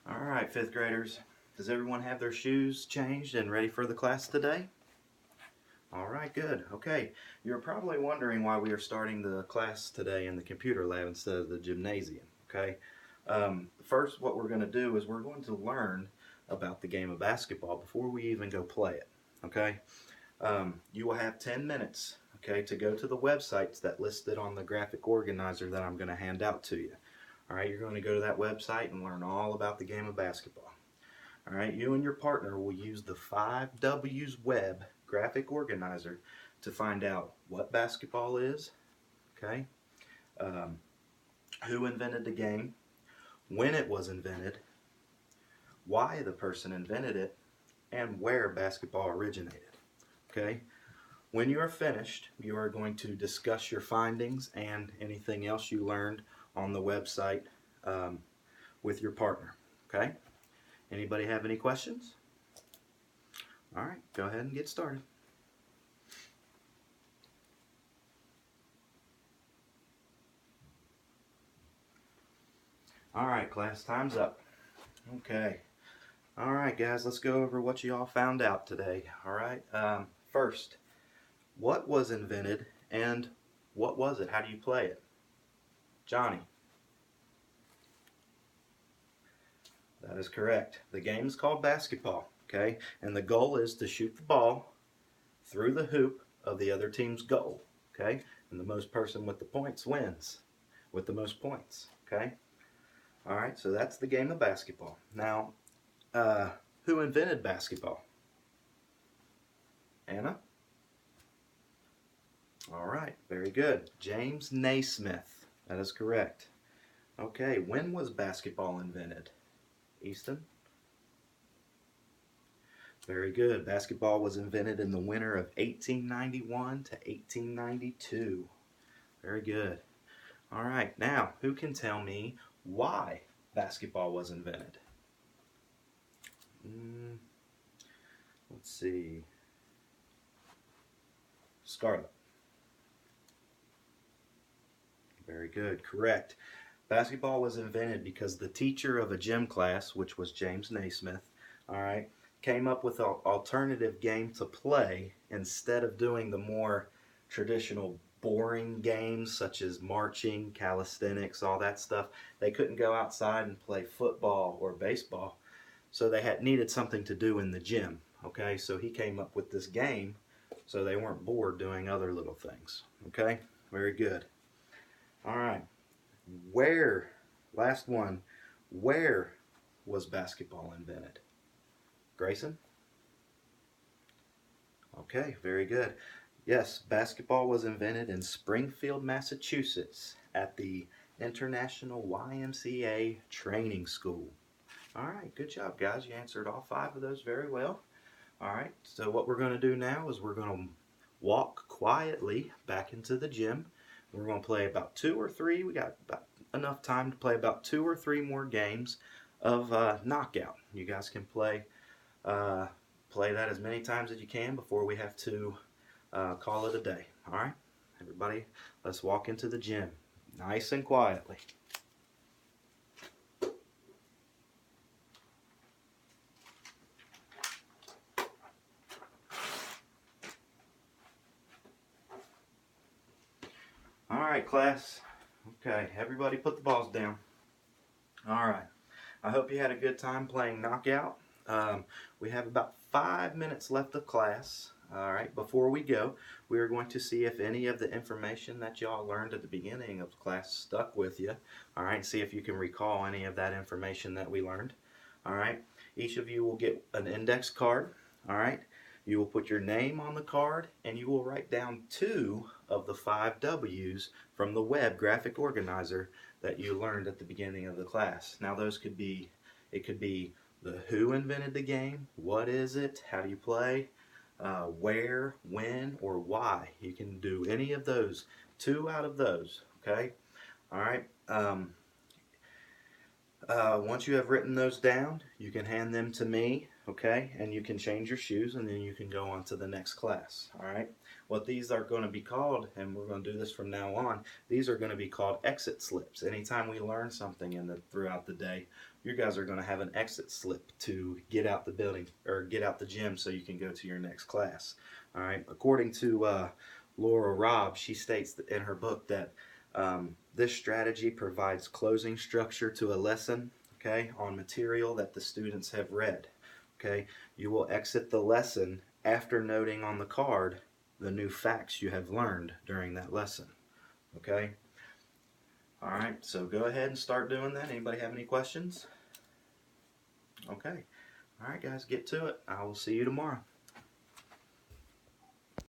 All right, fifth graders, does everyone have their shoes changed and ready for the class today? All right, good. Okay, you're probably wondering why we are starting the class today in the computer lab instead of the gymnasium. Okay, first, what we're going to do is we're going to learn about the game of basketball before we even go play it. Okay, you will have 10 minutes. Okay, to go to the websites that listed on the graphic organizer that I'm going to hand out to you. All right, you're going to go to that website and learn all about the game of basketball. All right, you and your partner will use the 5Ws Web graphic organizer to find out what basketball is, okay, um, who invented the game, when it was invented, why the person invented it, and where basketball originated. Okay, when you are finished, you are going to discuss your findings and anything else you learned on the website um, with your partner. Okay, anybody have any questions? All right, go ahead and get started. All right, class, time's up. Okay. All right, guys, let's go over what you all found out today. All right. First, what was invented and what was it? How do you play it? Johnny. That is correct. The game is called basketball. Okay, and the goal is to shoot the ball through the hoop of the other team's goal. Okay, and the most person with the points wins with the most points. Okay. All right, so that's the game of basketball. Now, uh, who invented basketball? Anna? All right, very good. James Naismith. That is correct. Okay, when was basketball invented? Easton? Very good. Basketball was invented in the winter of 1891 to 1892. Very good. All right, now, who can tell me why basketball was invented? Let's see. Scarlett. Very good. Correct. Basketball was invented because the teacher of a gym class, which was James Naismith, all right, came up with an alternative game to play instead of doing the more traditional boring games such as marching, calisthenics, all that stuff. They couldn't go outside and play football or baseball, so they had needed something to do in the gym. Okay, so he came up with this game so they weren't bored doing other little things. Okay, very good. All right. Where, last one, where was basketball invented? Grayson? Okay, very good. Yes, basketball was invented in Springfield, Massachusetts at the International YMCA Training School. All right, good job, guys. You answered all 5 of those very well. All right, so what we're going to do now is we're going to walk quietly back into the gym. We're going to play about 2 or 3. We got about enough time to play about 2 or 3 more games of knockout. You guys can play that as many times as you can before we have to call it a day. All right, everybody, let's walk into the gym nice and quietly. All right, class. Okay, everybody put the balls down. All right. I hope you had a good time playing knockout. We have about 5 minutes left of class. All right, before we go, we are going to see if any of the information that y'all learned at the beginning of class stuck with you. All right, see if you can recall any of that information that we learned. All right, each of you will get an index card. All right, you will put your name on the card and you will write down 2 of the 5 W's from the web graphic organizer that you learned at the beginning of the class. Now those could be, it could be the who invented the game, what is it, how do you play, where, when, or why. You can do any of those, 2 out of those, okay? All right. Once you have written those down, you can hand them to me. okay? And you can change your shoes and then you can go on to the next class, all right? What these are going to be called, and we're going to do this from now on, these are going to be called exit slips. Anytime we learn something throughout the day, you guys are going to have an exit slip to get out the building or get out the gym so you can go to your next class, all right? According to Laura Robb, she states in her book that this strategy provides closing structure to a lesson, okay, on material that the students have read. Okay, you will exit the lesson after noting on the card the new facts you have learned during that lesson. Okay, all right, so go ahead and start doing that. Anybody have any questions? Okay, all right, guys, get to it. I will see you tomorrow.